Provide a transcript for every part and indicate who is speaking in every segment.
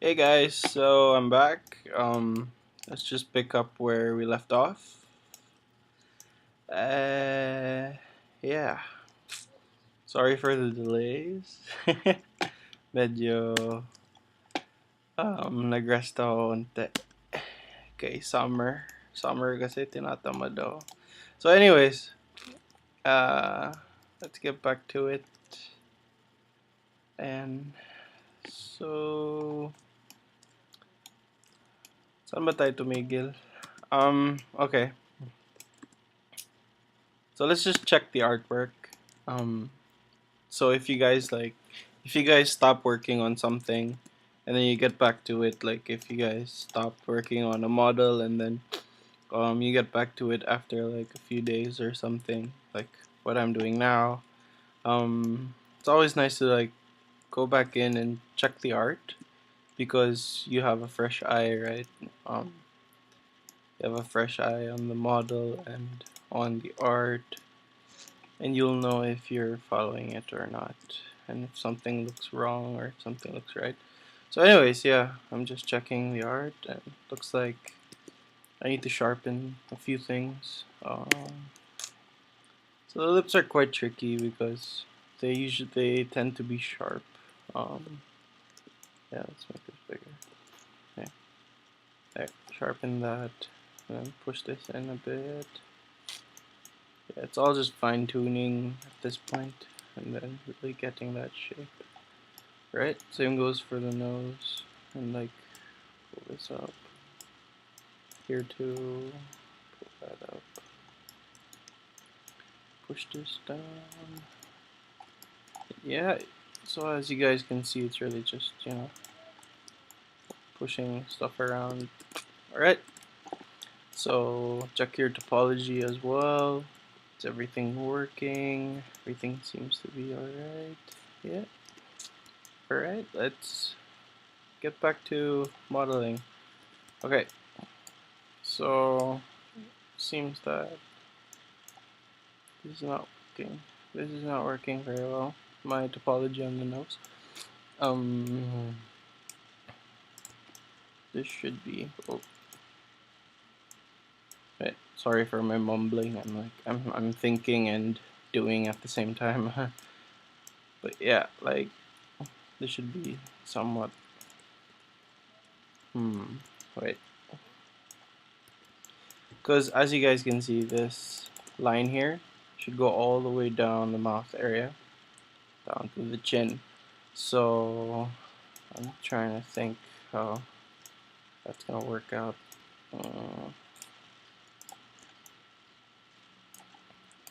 Speaker 1: Hey guys, so I'm back. Let's just pick up where we left off. Yeah. Sorry for the delays. Medyo nag-rest ako konti. Okay, summer. Summer kasi tinatamad ako. So anyways, uh, let's get back to it. And so saan ba tayo tumigil? Okay. So let's just check the artwork. So if you guys stop working on something and then you get back to it, like if you guys stop working on a model and then you get back to it after like a few days or something, like what I'm doing now, it's always nice to like go back in and check the art because you have a fresh eye, right? You have a fresh eye on the model and on the art, and you'll know if you're following it or not, and if something looks wrong or if something looks right. So anyways, yeah, I'm just checking the art, and it looks like I need to sharpen a few things. So the lips are quite tricky because they tend to be sharp. Yeah, let's make this bigger. Okay, there, sharpen that, and then push this in a bit. Yeah, it's all just fine tuning at this point, and then really getting that shape. Right? Same goes for the nose, and like pull this up here too. Pull that up. Push this down. Yeah. So as you guys can see, it's really just pushing stuff around. All right. So check your topology as well. Is everything working? Everything seems to be alright. Yeah. Alright, let's get back to modeling. Okay. So seems that this is not working. This is not working very well. My topology on the nose. This should be. Oh, wait, sorry for my mumbling. I'm thinking and doing at the same time. But yeah, like this should be somewhat. Wait. Because as you guys can see, this line here should go all the way down the mouth area, down to the chin. So I'm trying to think how that's gonna work out.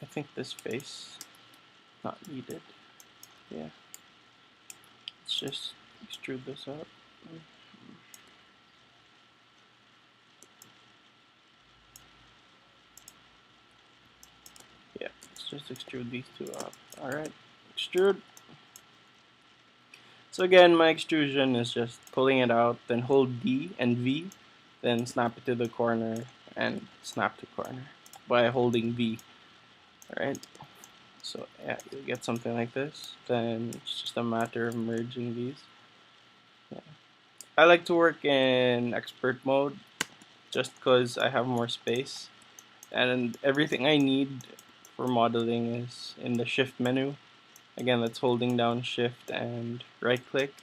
Speaker 1: I think this face not needed. Yeah, let's just extrude this up. Yeah, let's just extrude these two up. Alright, extrude. So again, my extrusion is just pulling it out, then hold D and V, then snap it to the corner and snap to corner by holding V. Alright, so yeah, you'll get something like this. Then it's just a matter of merging these. Yeah. I like to work in expert mode just because I have more space, and everything I need for modeling is in the shift menu. Again, that's holding down shift and right click.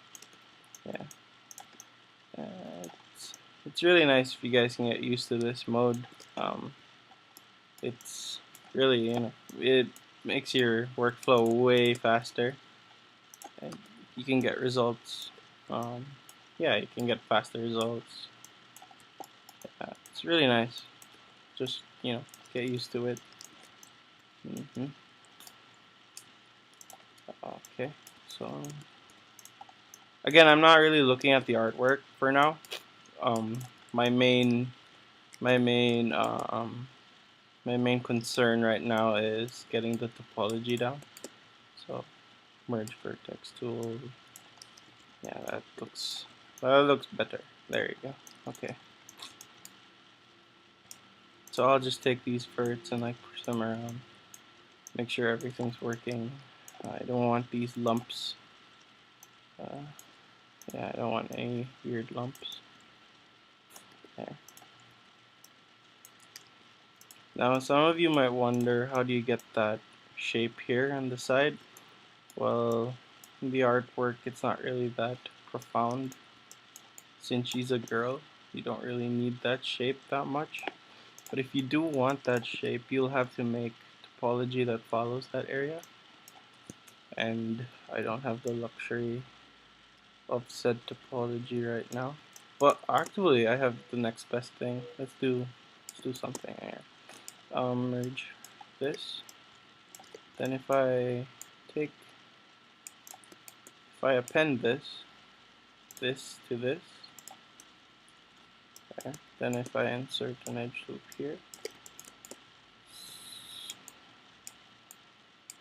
Speaker 1: Yeah. It's really nice if you guys can get used to this mode. It's really, it makes your workflow way faster, and you can get results. Yeah, you can get faster results. It's really nice. Just, get used to it. Okay, so again, I'm not really looking at the artwork for now. My main, my main, my main concern right now is getting the topology down. So merge vertex tool. Yeah, that looks better. There you go. Okay. So I'll just take these verts and like push them around. Make sure everything's working. I don't want these lumps. Yeah, I don't want any weird lumps. There. Now, some of you might wonder, how do you get that shape here on the side? Well, in the artwork, it's not really that profound. Since she's a girl, you don't really need that shape that much. But if you do want that shape, you'll have to make topology that follows that area. And I don't have the luxury of said topology right now. But actually, I have the next best thing. Let's do something here. Merge this. Then if I append this to this, okay. Then if I insert an edge loop here,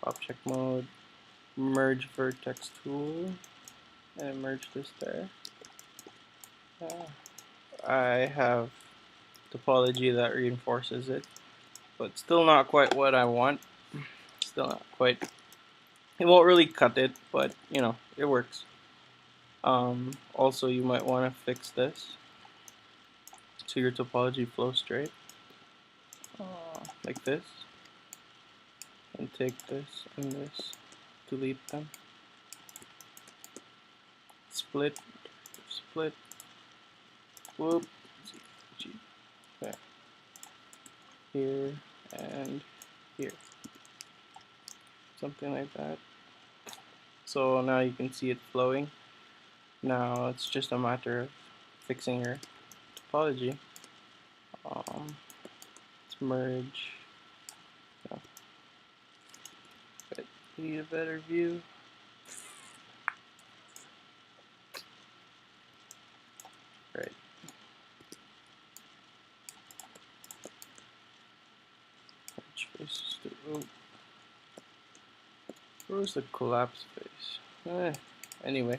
Speaker 1: object mode, merge vertex tool, and merge this there. I have topology that reinforces it, but still not quite what I want. Still not quite. It won't really cut it, but you know, it works. Also, you might want to fix this so your topology flows straight, like this, and take this and this, delete them, split, whoop, there, here, and here, something like that. So now you can see it flowing. Now it's just a matter of fixing your topology. Let's merge. No. But need a better view. Right. Which faces to, oh. Where's the collapse face? Anyway,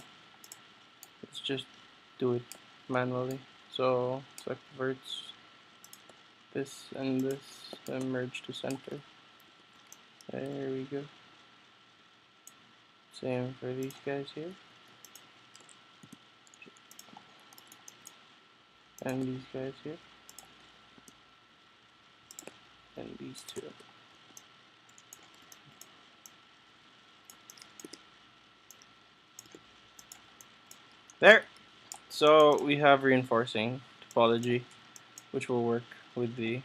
Speaker 1: let's just do it manually. So select verts, this and this, then merge to center. There we go. Same for these guys here. And these guys here. And these two. There! So we have reinforcing topology, which will work with the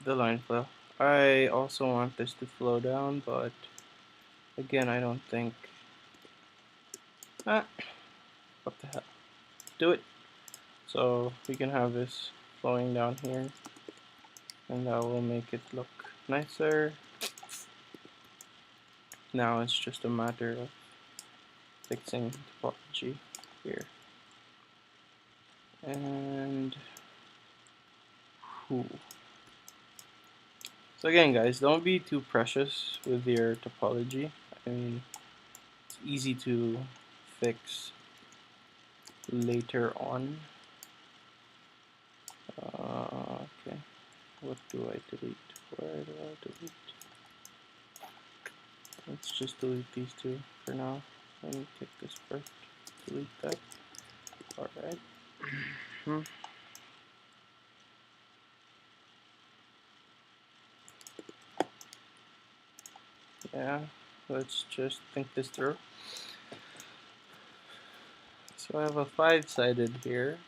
Speaker 1: line flow. I also want this to flow down, but again, I don't think, what the hell, do it. So we can have this flowing down here, and that will make it look nicer. Now it's just a matter of fixing topology here. And so again, guys, don't be too precious with your topology. I mean, it's easy to fix later on. Okay, what do I delete? Where do I delete? Let's just delete these two for now. Let me take this first. Delete that. Alright. Yeah, let's just think this through. So I have a 5-sided here.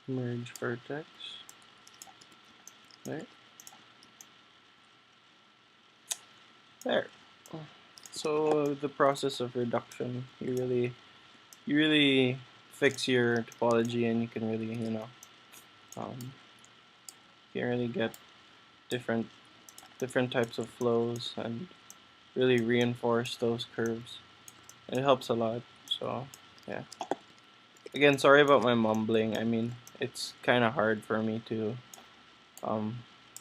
Speaker 1: Merge vertex. Right. There. So the process of reduction, you really fix your topology, and you can really, you can really get different types of flows and really reinforce those curves. It helps a lot. So yeah. Again, sorry about my mumbling. I mean, it's kind of hard for me to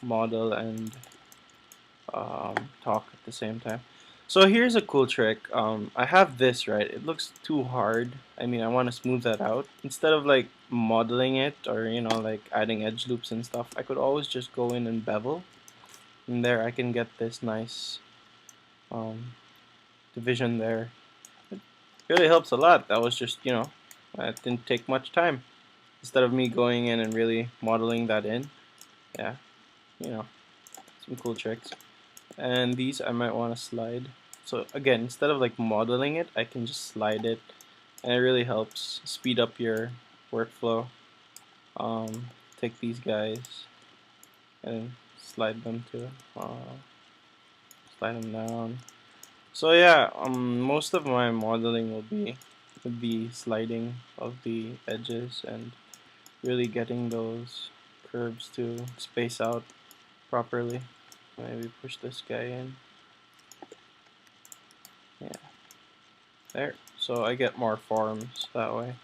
Speaker 1: model and talk at the same time. So here's a cool trick. I have this, right? It looks too hard. I mean, I want to smooth that out. Instead of like modeling it or, like adding edge loops and stuff, I could always just go in and bevel. and there I can get this nice division there. It really helps a lot. That was just, it didn't take much time. Instead of me going in and really modeling that in. Yeah, some cool tricks. And these I might want to slide. So again, instead of like modeling it, I can just slide it, and it really helps speed up your workflow. Take these guys and slide them slide them down. So yeah, most of my modeling will be with the sliding of the edges and really getting those curves to space out properly. Maybe push this guy in. Yeah, there. So I get more forms that way.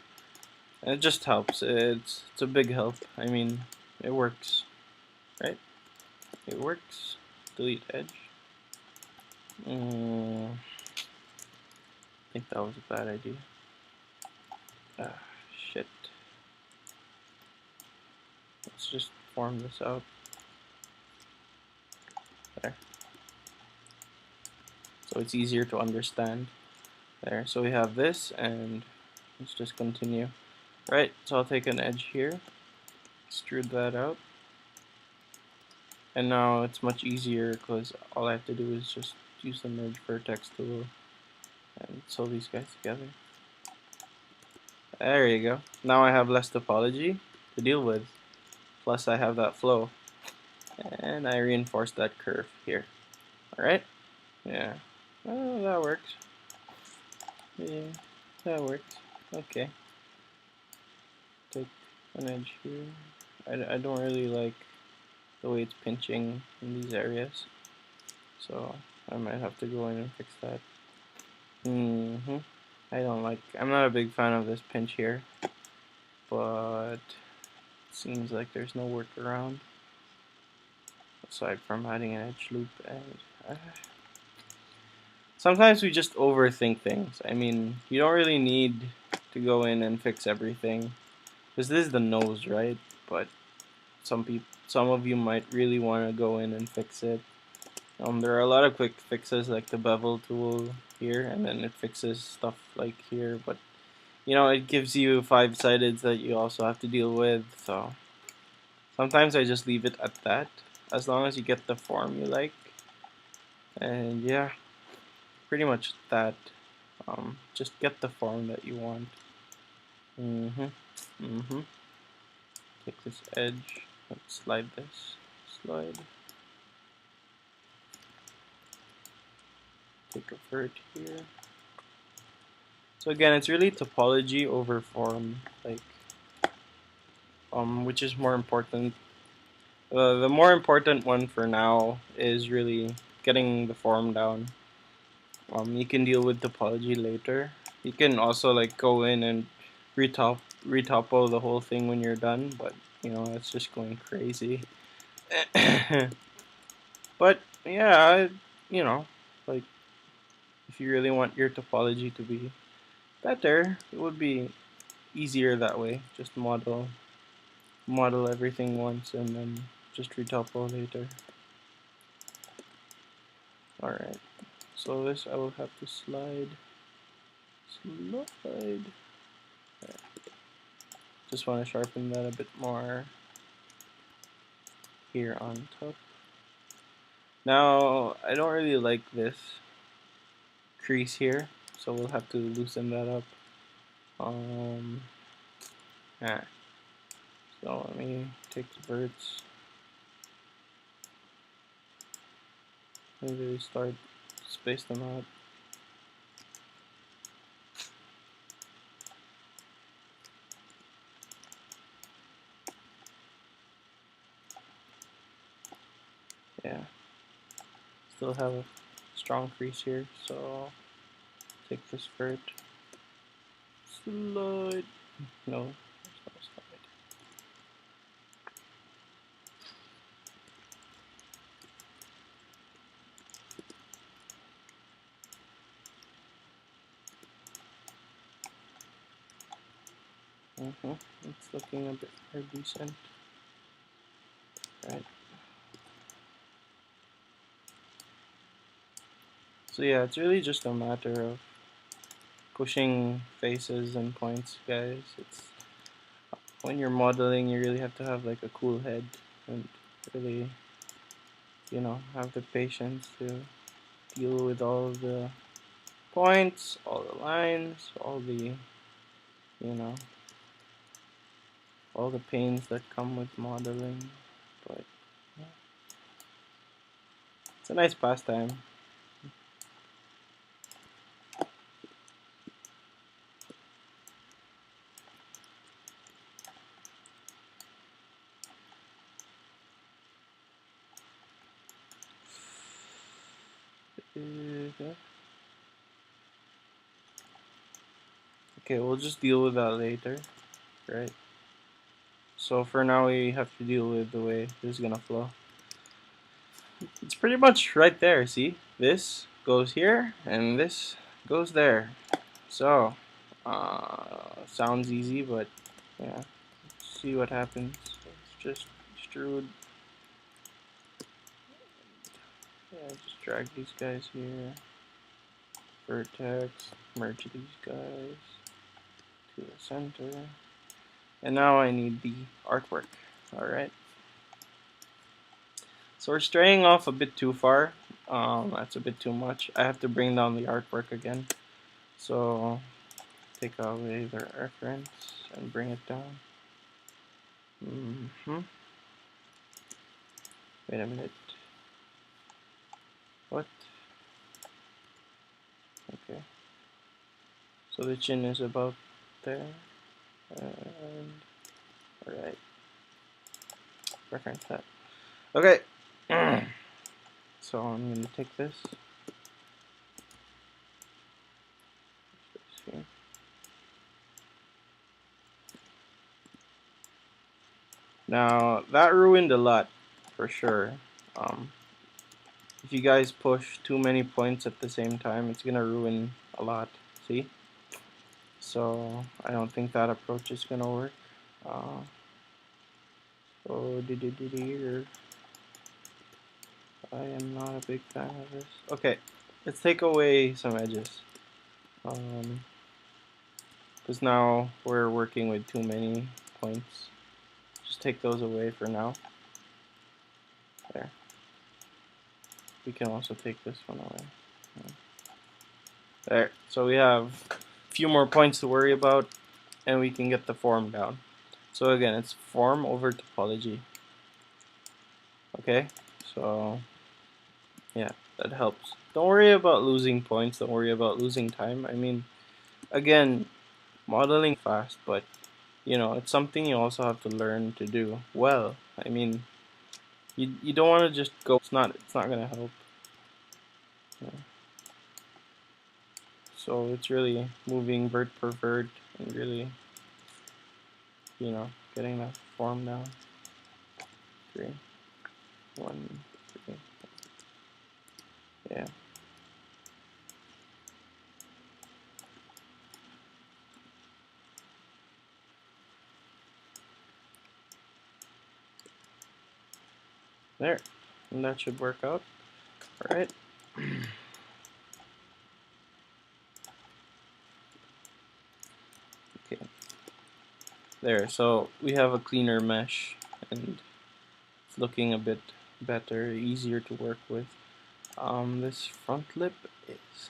Speaker 1: And it just helps. It's a big help. I mean, it works, right? It works. Delete edge. I think that was a bad idea. Ah, shit. Let's just form this out. There. So it's easier to understand. There. So we have this, and let's just continue. Right. So I'll take an edge here. Extrude that out. And now it's much easier because all I have to do is just use the merge vertex tool and sew these guys together. There you go. Now I have less topology to deal with. Plus I have that flow. And I reinforce that curve here. Alright? Yeah. Oh, that works. Yeah, that works. Okay. Take an edge here. I don't really like the way it's pinching in these areas. So I might have to go in and fix that. I'm not a big fan of this pinch here, but it seems like there's no workaround aside from adding an edge loop. And sometimes we just overthink things. I mean, you don't really need to go in and fix everything, because this is the nose, right? But some of you might really want to go in and fix it. There are a lot of quick fixes like the bevel tool here, and then it fixes stuff like here, but it gives you 5-sideds that you also have to deal with, so sometimes I just leave it at that, as long as you get the form you like. And yeah, pretty much that. Just get the form that you want. Take this edge, let's slide this, slide. Take a vert here. So again, it's really topology over form, like, which is more important. The more important one for now is really getting the form down. You can deal with topology later. You can also like go in and retopo the whole thing when you're done, but it's just going crazy. But yeah, like if you really want your topology to be better, it would be easier that way. Just model everything once and then just retopo later. Alright, so this I will have to slide. There. Just want to sharpen that a bit more here on top. Now, I don't really like this crease here, so we'll have to loosen that up. So let me take the verts. Maybe start space them out. Yeah. Still have a strong crease here, so take this vert. Slide. No, there's no slide. It's looking a bit more decent. Right. So yeah, it's really just a matter of pushing faces and points, guys. It's when you're modeling, you really have to have like a cool head and really, have the patience to deal with all the points, all the lines, you know, all the pains that come with modeling. But yeah, it's a nice pastime. Okay, we'll just deal with that later, right? So for now, we have to deal with the way this is gonna flow. It's pretty much right there, see? This goes here, and this goes there. So, sounds easy, but yeah, let's see what happens. It's just extrude. Yeah, just drag these guys here. Vertex, merge these guys to the center. And now I need the artwork. Alright. So we're straying off a bit too far. That's a bit too much. I have to bring down the artwork again. So take away the reference and bring it down. Wait a minute. What? Okay. So the chin is about there. And alright. Reference that. Okay. So I'm gonna take this. Now that ruined a lot for sure. If you guys push too many points at the same time, it's gonna ruin a lot. See? So I don't think that approach is gonna work. So I am not a big fan of this. Okay, let's take away some edges. Because now we're working with too many points. Just take those away for now. There. We can also take this one away. There. So we have a few more points to worry about, and we can get the form down. So again, it's form over topology. Okay? So, yeah, that helps. Don't worry about losing points. Don't worry about losing time. I mean, again, modeling fast, but it's something you also have to learn to do well. I mean, you don't want to just go. It's not gonna help. So it's really moving vert per vert and really, getting that form down. 3, 1, 3. Yeah. There. And that should work out. All right. Okay. There. So we have a cleaner mesh and it's looking a bit better, easier to work with. This front lip is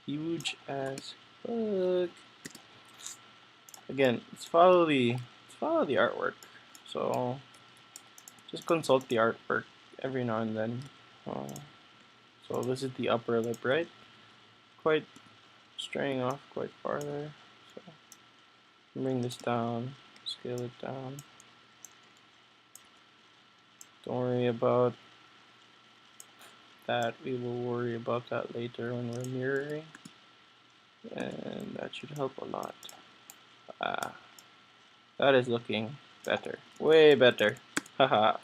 Speaker 1: huge as fuck. Again, let's follow the artwork. So just consult the artwork every now and then. So this is the upper lip, right? Quite straying off quite far there. So bring this down, scale it down. Don't worry about that. We will worry about that later when we're mirroring. And that should help a lot. That is looking better. Way better. Haha.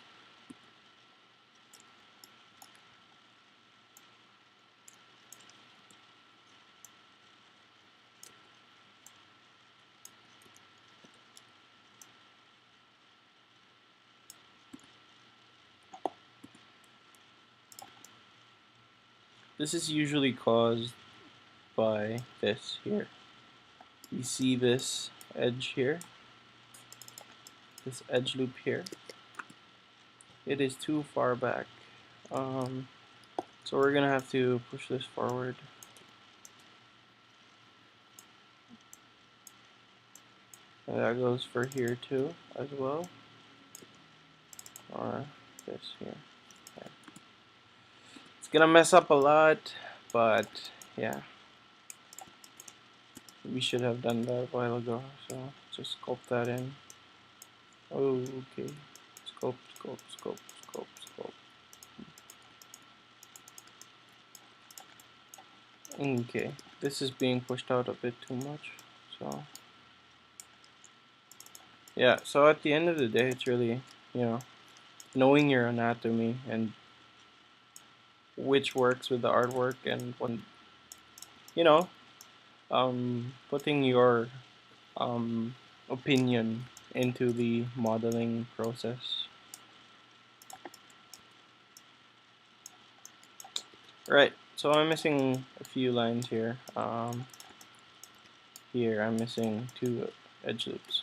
Speaker 1: This is usually caused by this here. You see this edge here, this edge loop here. It is too far back. So we're gonna have to push this forward. And that goes for here too, as well. Or this here. Okay. It's gonna mess up a lot, but yeah. We should have done that a while ago, so just sculpt that in. Oh, okay. Sculpt, sculpt, sculpt, sculpt, sculpt. Okay, this is being pushed out a bit too much, so yeah. So at the end of the day, it's really, you know, knowing your anatomy and which works with the artwork and when, you know, putting your opinion into the modeling process. Right, so I'm missing a few lines here. Here I'm missing 2 edge loops.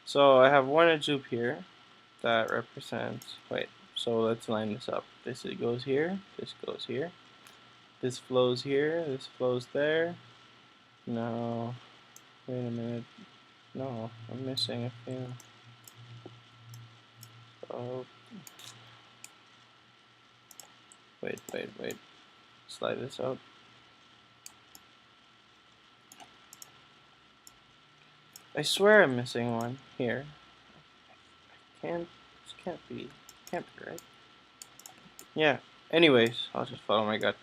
Speaker 1: So I have 1 edge loop here that represents, wait, so let's line this up. This goes here, this goes here. This flows here, this flows there. No, wait a minute. No, I'm missing a few. Oh, wait. Slide this up. I swear I'm missing one here. This can't be right. Yeah, anyways, I'll just follow my gut.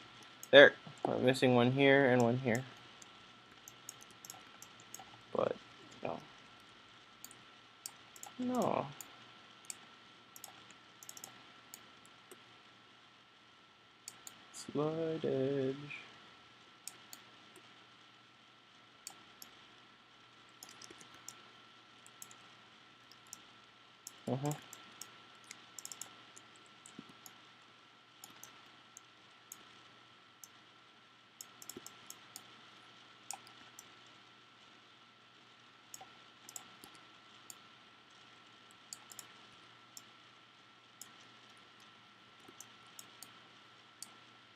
Speaker 1: There, I'm missing one here and one here. But, no. No. Slide edge.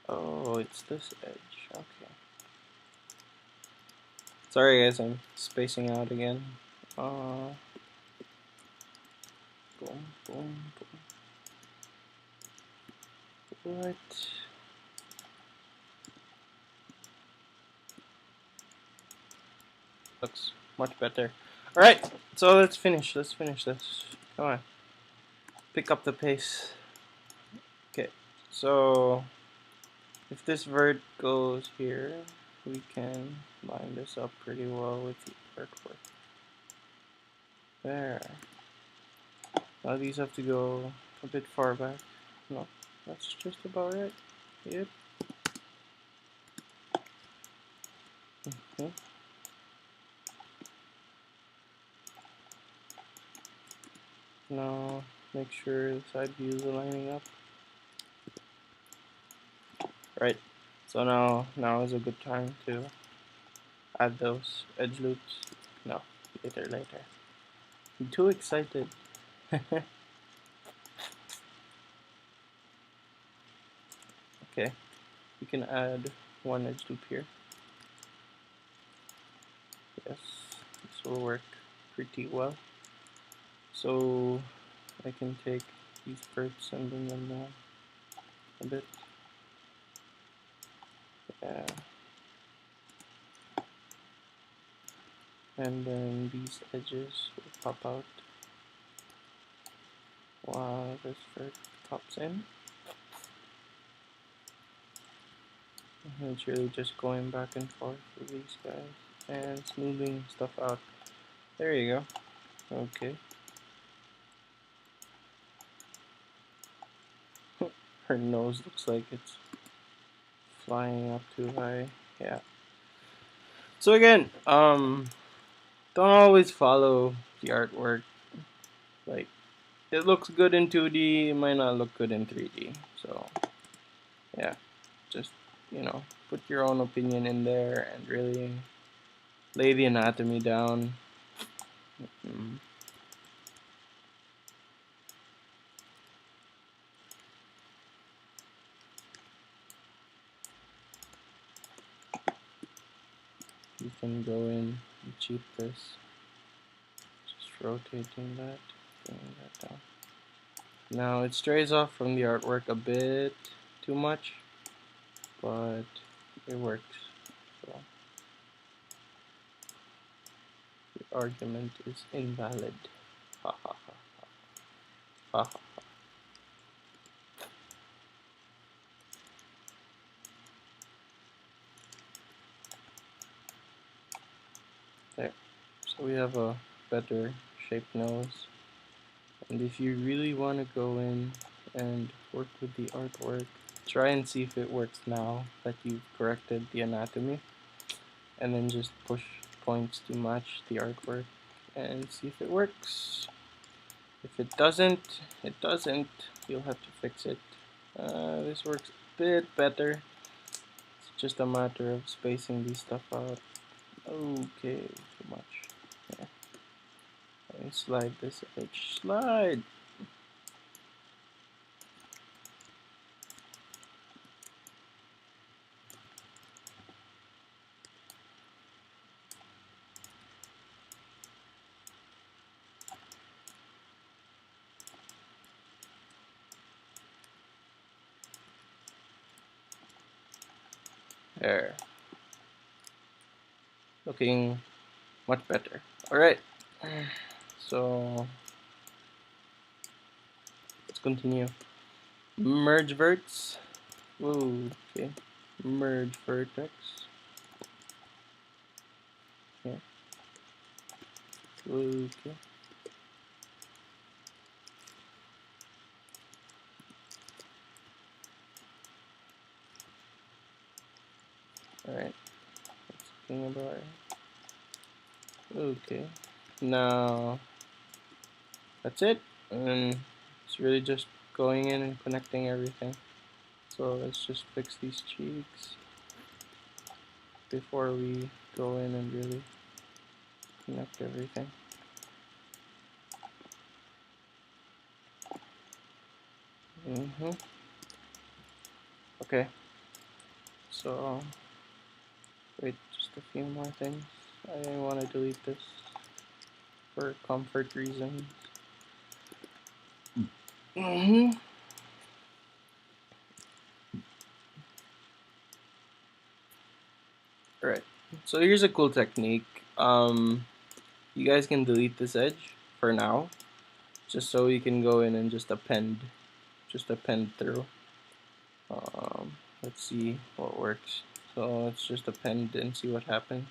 Speaker 1: Oh, it's this edge. Okay. Sorry guys, I'm spacing out again. Boom, boom, boom. What? Looks much better. Alright, so let's finish this. Come on. Pick up the pace. Okay, so if this vert goes here, we can line this up pretty well with the artwork. There. Now these have to go a bit far back. No, that's just about right. Yep. Okay. Now make sure the side views are lining up. Right. So now is a good time to add those edge loops. No, later. I'm too excited. Okay, we can add 1 edge loop here. Yes, this will work pretty well. So I can take these verts and bring them down a bit. Yeah. And then these edges will pop out while this vert pops in. And it's really just going back and forth with these guys and smoothing stuff out. There you go. Okay. Her nose looks like it's flying up too high. Yeah. So again, don't always follow the artwork. Like, it looks good in 2D, it might not look good in 3D. So, yeah, just you know, put your own opinion in there and really lay the anatomy down. You can go in and cheat this, just rotating that, bringing that down. Now it strays off from the artwork a bit too much, but it works. So the argument is invalid. Ha ha ha ha ha. There. So we have a better shaped nose. And if you really want to go in and work with the artwork, try and see if it works now that you've corrected the anatomy. And then just push points to match the artwork and see if it works. If it doesn't, it doesn't. You'll have to fix it. This works a bit better. It's just a matter of spacing these stuff out. Okay, too much. Yeah. Let me slide this edge. Slide! There. Looking much better. Alright. So let's continue. Merge verts. Whoa, okay. Merge vertex. Okay. Okay. Alright. That's looking about right. Okay. Now that's it. And it's really just going in and connecting everything. So let's just fix these cheeks before we go in and really connect everything. Okay. So wait, just a few more things. I want to delete this for comfort reasons. Alright, so here's a cool technique. You guys can delete this edge for now, just so you can go in and just append through. Let's see what works. So let's just append and see what happens.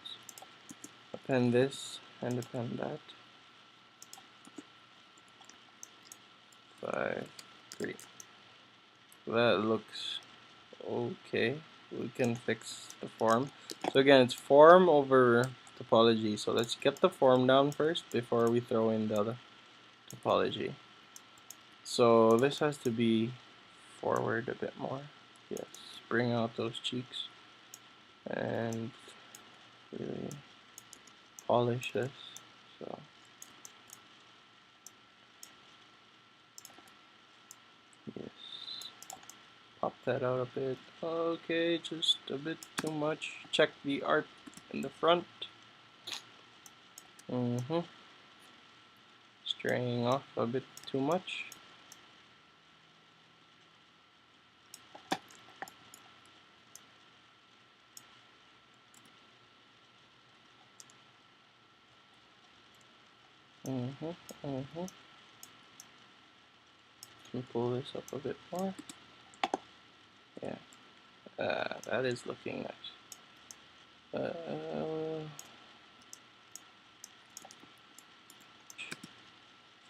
Speaker 1: Append this and append that. 5, 3. That looks okay. We can fix the form. So again, it's form over topology. So let's get the form down first before we throw in the other topology. So this has to be forward a bit more. Yes, bring out those cheeks and really polish this. So yes, pop that out a bit. Okay, just a bit too much. Check the art in the front. Straying off a bit too much. Can pull this up a bit more. Yeah, that is looking nice.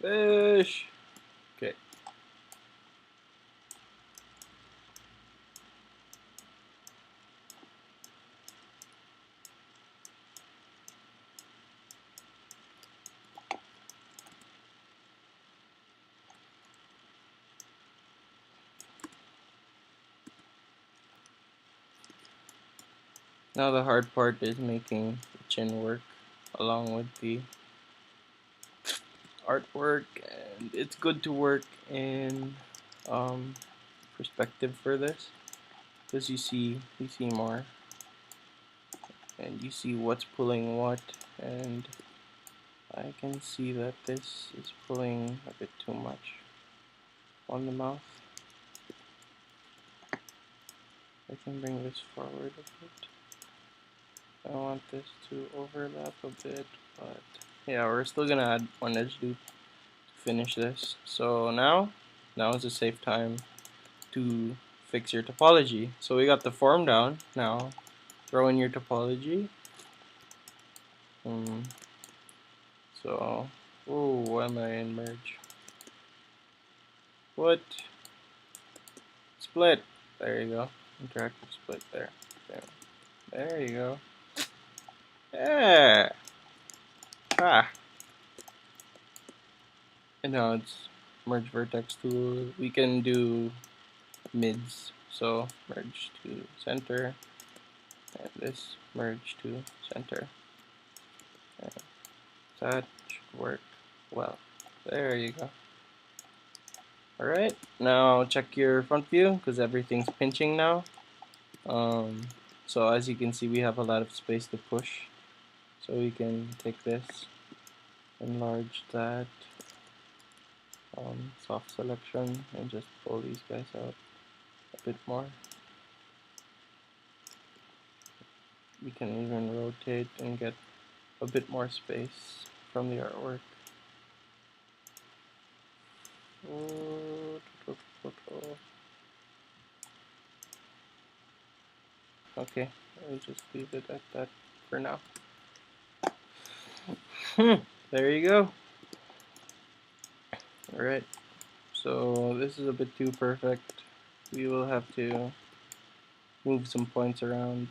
Speaker 1: Fish. Okay. Now the hard part is making the chin work along with the artwork, and it's good to work in perspective for this, because you see more, and you see what's pulling what, and I can see that this is pulling a bit too much on the mouth. I can bring this forward a bit. I want this to overlap a bit, but yeah, we're still gonna add one edge loop to finish this. So now is a safe time to fix your topology. So we got the form down. Now throw in your topology. So, oh, why am I in merge? What? Split. There you go. Interactive split there. There you go. Yeah. Ah. And now it's merge vertex tool. We can do mids. So merge to center. And this merge to center. And that should work well. There you go. Alright, now check your front view because everything's pinching now. So as you can see, we have a lot of space to push. So we can take this, enlarge that, soft selection, and just pull these guys out a bit more. We can even rotate and get a bit more space from the artwork. Okay, I'll just leave it at that for now. There you go. Alright, so this is a bit too perfect. We will have to move some points around.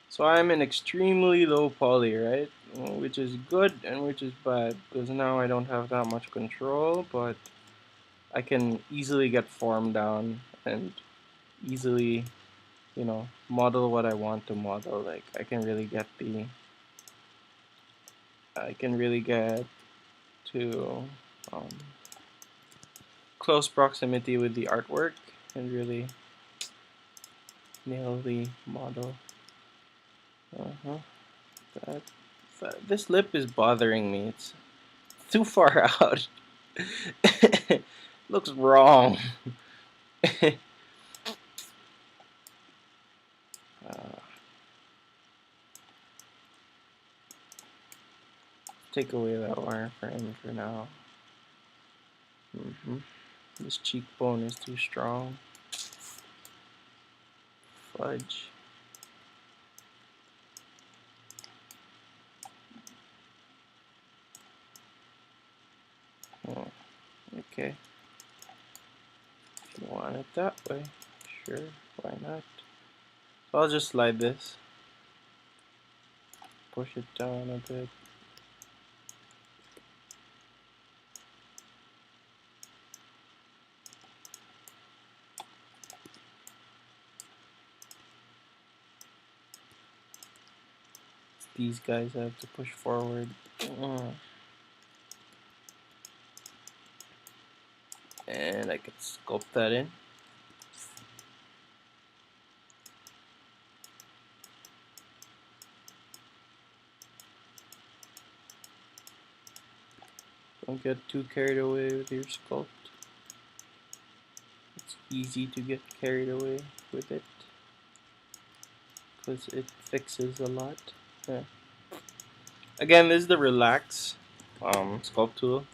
Speaker 1: So I'm in extremely low poly, right? Which is good and which is bad, because now I don't have that much control, but I can easily get form down and easily, model what I want to model. Like I can really get to close proximity with the artwork and really nail the model. This lip is bothering me. It's too far out. Looks wrong. Take away that wireframe for now. This cheekbone is too strong. Fudge. Oh, okay. If you want it that way, sure, why not? So I'll just slide this. Push it down a bit. These guys have to push forward. And I can sculpt that in. Don't get too carried away with your sculpt. It's easy to get carried away with it because it fixes a lot. Yeah. Again, this is the relax sculpt tool.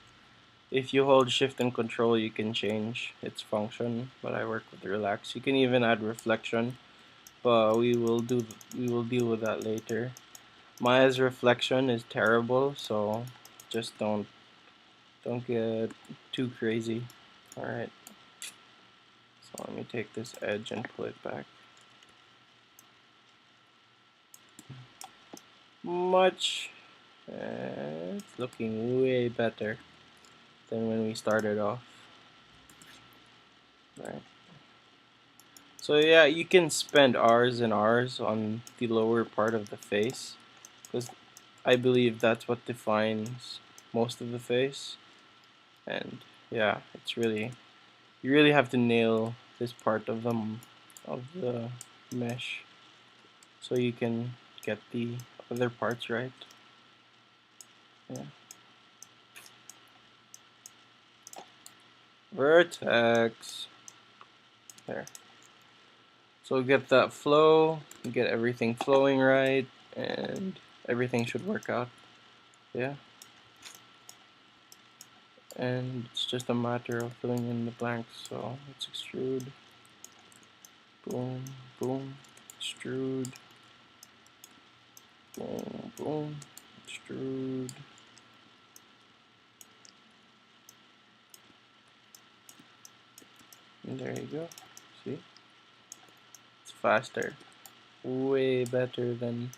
Speaker 1: If you hold shift and control, you can change its function, but I work with relax. You can even add reflection, but we will deal with that later. Maya's reflection is terrible, so just don't get too crazy. Alright, so let me take this edge and pull it back. It's looking way better than when we started off. Right. So yeah, you can spend hours and hours on the lower part of the face, because I believe that's what defines most of the face. And yeah, it's really, you really have to nail this part of the mesh so you can get the other parts right. Yeah. Vertex. There. So get that flow, get everything flowing right, and everything should work out. Yeah. And it's just a matter of filling in the blanks. So let's extrude. Boom, boom, extrude. Boom, boom, extrude. And there you go. See? It's faster. Way better than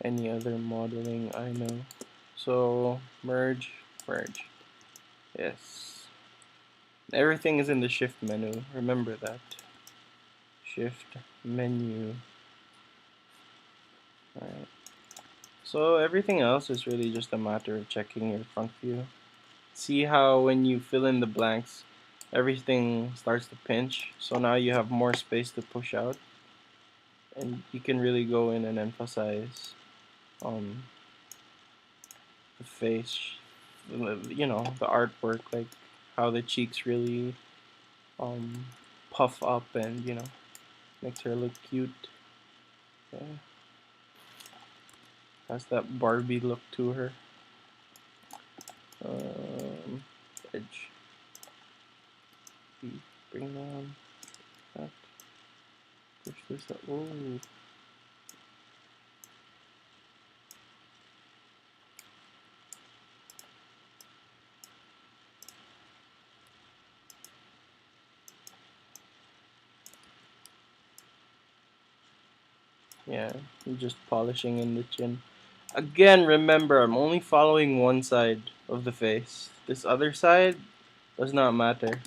Speaker 1: any other modeling I know. So merge, merge. Yes. Everything is in the shift menu. Remember that. Shift menu. Alright. So everything else is really just a matter of checking your front view. See how when you fill in the blanks, everything starts to pinch. So now you have more space to push out. And you can really go in and emphasize um, the face, you know, the artwork, like how the cheeks really um, puff up and, you know, makes her look cute. Yeah. Has that Barbie look to her. Edge. Bring down that. Push this up. Oh. Yeah, I'm just polishing in the chin. Again, remember, I'm only following one side of the face. This other side does not matter.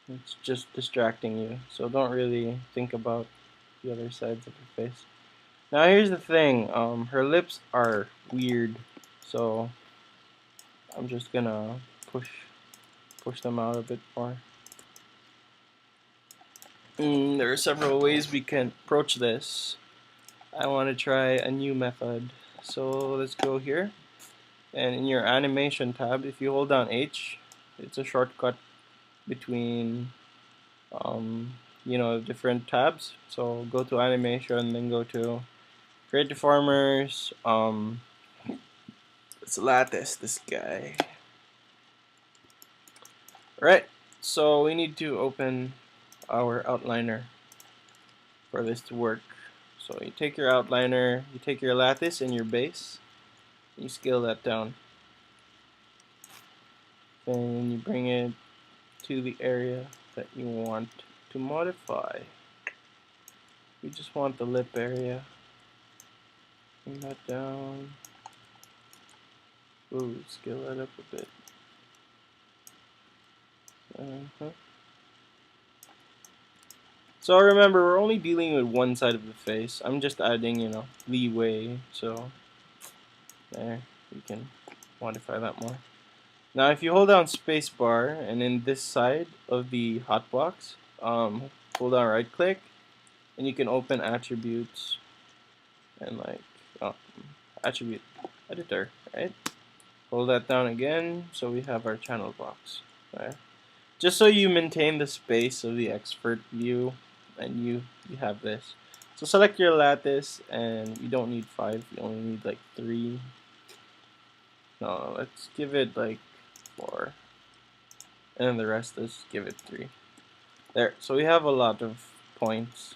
Speaker 1: It's just distracting you. So don't really think about the other sides of her face. Now here's the thing. Her lips are weird. So I'm just gonna push them out a bit more. There are several ways we can approach this. I want to try a new method. So let's go here. And in your animation tab, if you hold down H, it's a shortcut between you know, different tabs. So go to animation, then go to create deformers. Let's lattice this guy. Right. So we need to open our outliner for this to work. So you take your outliner, you take your lattice and your base, you scale that down. Then you bring it to the area that you want to modify. We just want the lip area. Bring that down. Ooh, scale that up a bit. So remember, we're only dealing with one side of the face. I'm just adding, you know, leeway. So there, we can modify that more. Now, if you hold down spacebar and in this side of the hotbox, hold down right click, and you can open attributes and like attribute editor, right? Hold that down again, so we have our channel box. Right? Just so you maintain the space of the expert view, and you have this. So select your lattice, and you don't need 5, you only need like 3. No, let's give it like 4. And then the rest, let's give it 3. There, so we have a lot of points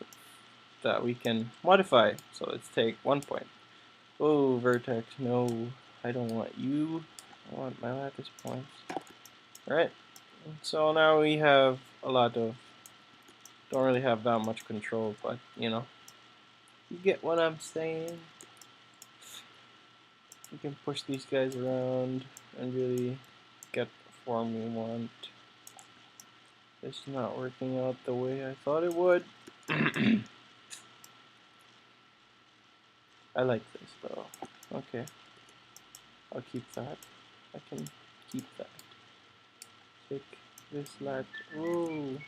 Speaker 1: that we can modify. So let's take 1 point. Oh, vertex, no, I don't want you. I want my lattice points. Alright, so now we have a lot of, don't really have that much control, but you know, you get what I'm saying. We can push these guys around and really get the form we want. It's not working out the way I thought it would. I like this though. Okay. I'll keep that. I can keep that. Take this latch. Ooh.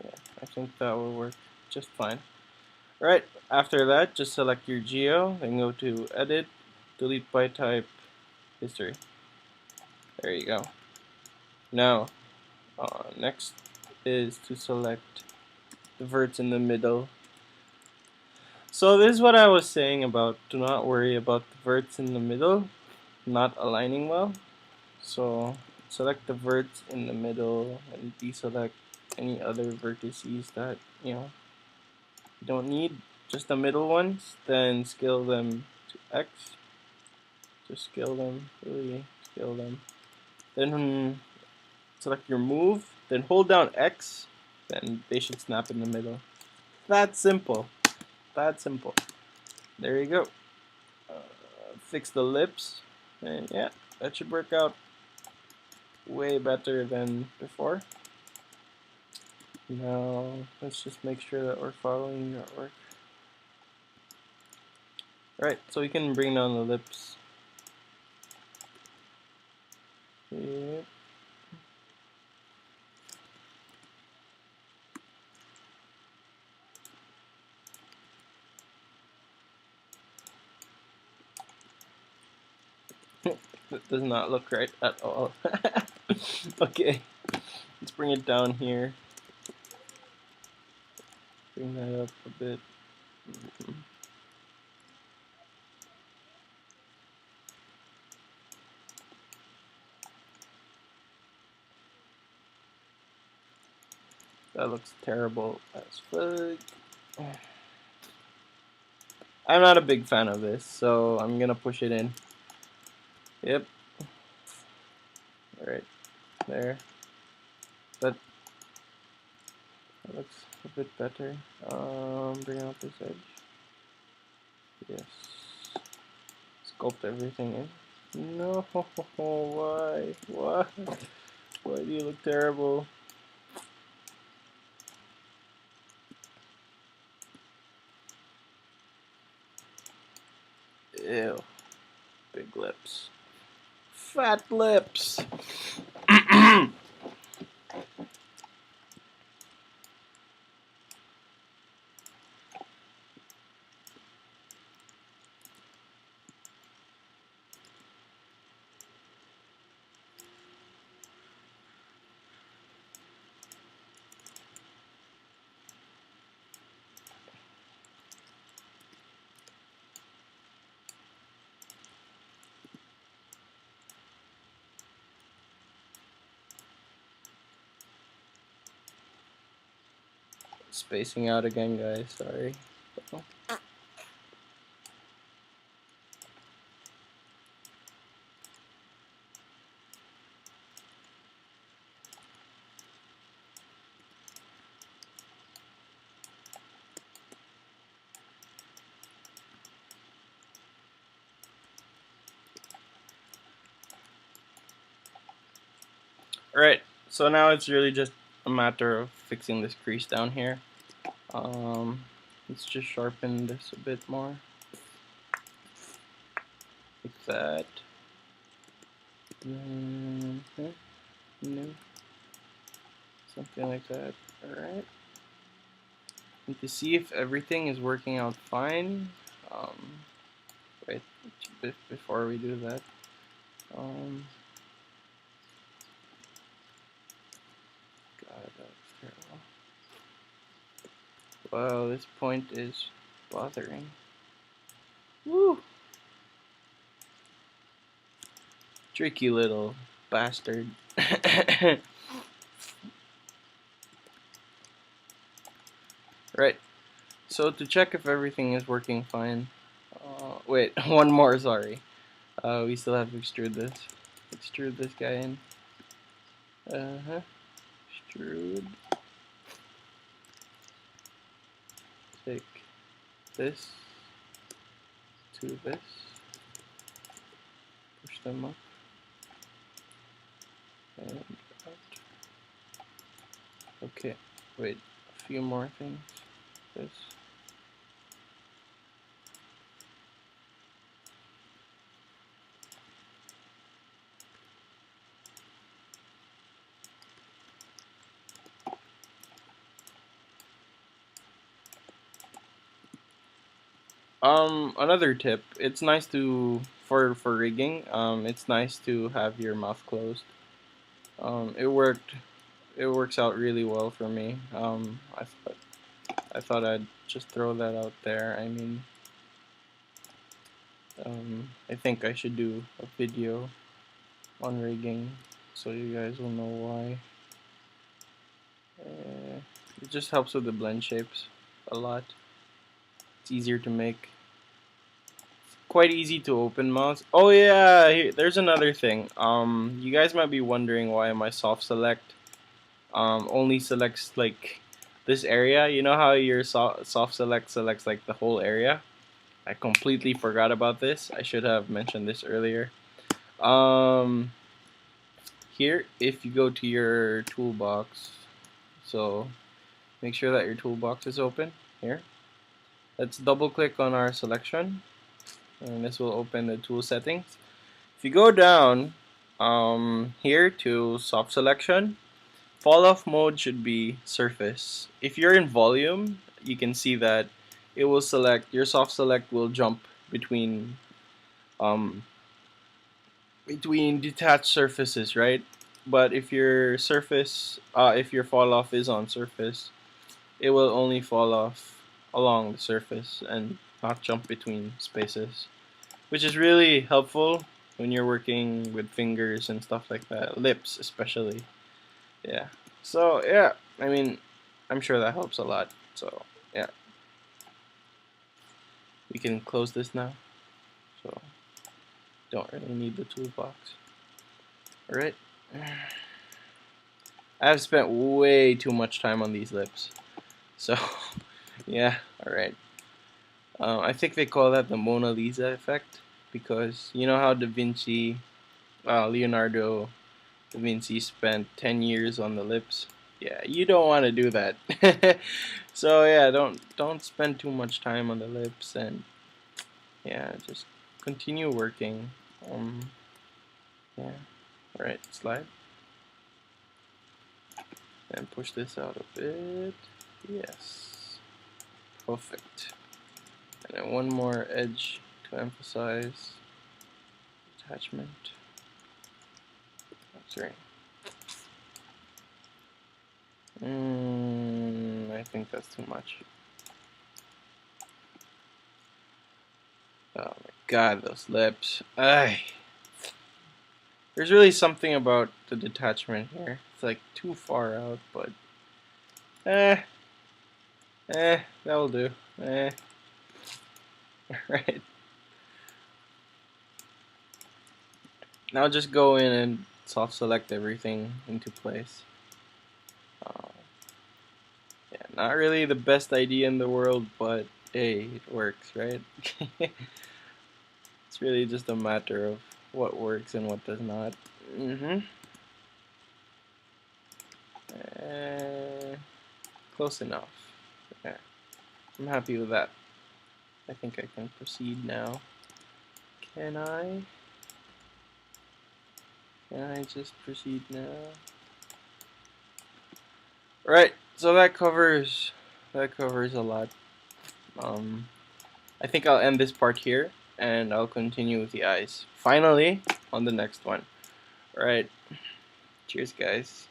Speaker 1: Yeah, I think that will work just fine. Right, after that, just select your geo, then go to Edit, Delete by Type, History. There you go. Now, next is to select the verts in the middle. So this is what I was saying about do not worry about the verts in the middle not aligning well. So select the verts in the middle and deselect any other vertices that you don't need, just the middle ones. Then scale them to X. Just scale them, really scale them. Then select your move, then hold down X, then they should snap in the middle. That simple. That simple. There you go. Fix the lips, and yeah, that should work out way better than before. Now let's just make sure that we're following the artwork. Right, so we can bring down the lips. Yep. That does not look right at all. Okay, let's bring it down here. Bring that up a bit. That looks terrible as fuck. I'm not a big fan of this, so I'm gonna push it in. Yep. Alright, there. That looks a bit better. Bring out this edge. Yes. Sculpt everything in. No, why? Why? Why do you look terrible? Ew. Big lips. Fat lips. Spacing out again, guys. Sorry. Alright, so now it's really just a matter of fixing this crease down here. Let's just sharpen this a bit more. Like that. Something like that. Alright. And to see if everything is working out fine, wait, before we do that, God, that's terrible. Wow, this point is bothering. Woo! Tricky little bastard. Right, so to check if everything is working fine, wait, one more, sorry. We still have to extrude this. Extrude this guy in. Extrude. Take this to this. Push them up. and out. Okay, wait, a few more things. This. Another tip. It's nice to for rigging. It's nice to have your mouth closed. It worked. It works out really well for me. I thought I'd just throw that out there. I mean, I think I should do a video on rigging so you guys will know why. It just helps with the blend shapes a lot. It's easier to make. Quite easy to open mouse. Oh yeah, there's another thing. You guys might be wondering why my soft select only selects like this area. You know how your soft select selects like the whole area? I completely forgot about this. I should have mentioned this earlier. Here, if you go to your toolbox, so make sure that your toolbox is open. Here, let's double click on our selection, and this will open the tool settings. If you go down here to soft selection, fall off mode should be surface. If you're in volume, you can see that it will select, your soft select will jump between detached surfaces, right? But if your if your fall off is on surface, it will only fall off along the surface and not jump between spaces, which is really helpful when you're working with fingers and stuff like that, lips especially. Yeah. So yeah, I mean, I'm sure that helps a lot. So yeah, we can close this now. So don't really need the toolbox. All right. I've spent way too much time on these lips. So yeah. All right. I think they call that the Mona Lisa effect because you know how Leonardo da Vinci spent 10 years on the lips. Yeah, you don't want to do that. So yeah, don't spend too much time on the lips, and yeah, just continue working. Yeah. All right, slide and push this out a bit. Yes, perfect. And then one more edge to emphasize attachment. Sorry. I think that's too much. Oh my god, those lips. Ay. There's really something about the detachment here. It's like too far out, but that'll do. Alright. Now just go in and soft select everything into place. Yeah, not really the best idea in the world, but hey, it works, right? It's really just a matter of what works and what does not. Close enough. Yeah, I'm happy with that. I think I can proceed now. Can I? Can I just proceed now? Right, so that covers a lot. I think I'll end this part here, and I'll continue with the eyes. Finally, on the next one. Alright, cheers guys.